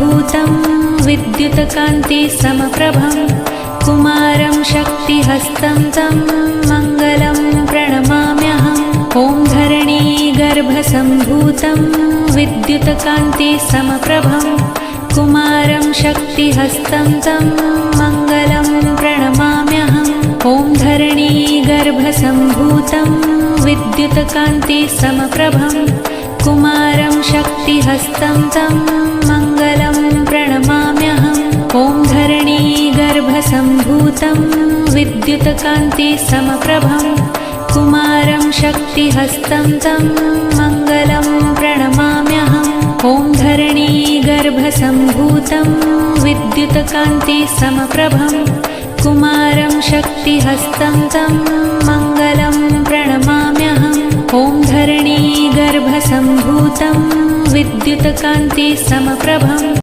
गर्भसम्भूतं विद्युत्कान्तिसमप्रभं कुमारं शक्तिहस्तं तं मङ्गलं प्रणमाम्यहम्। ॐ धरणीगर्भसम्भूतं विद्युत्कान्तिसमप्रभं कुमारं शक्तिहस्तं तं मङ्गलं प्रणमाम्यहम्। ॐ धरणीगर्भसम्भूतं विद्युत्कान्तिसमप्रभं कुमारं शक्तिहस्तं तं मङ्गलं प्रणमाम्यहम्। ॐ धरणीगर्भसम्भूतं विद्युत्कान्तिसमप्रभं कुमारं शक्तिहस्तं तं मङ्गलं प्रणमाम्यहम्। ॐ धरणीगर्भसम्भूतं विद्युत्कान्तिसमप्रभं कुमारं शक्तिहस्तं तं मङ्गलं प्रणमाम्यहम्। ॐ धरणीगर्भसम्भूतं विद्युत्कान्तिसमप्रभं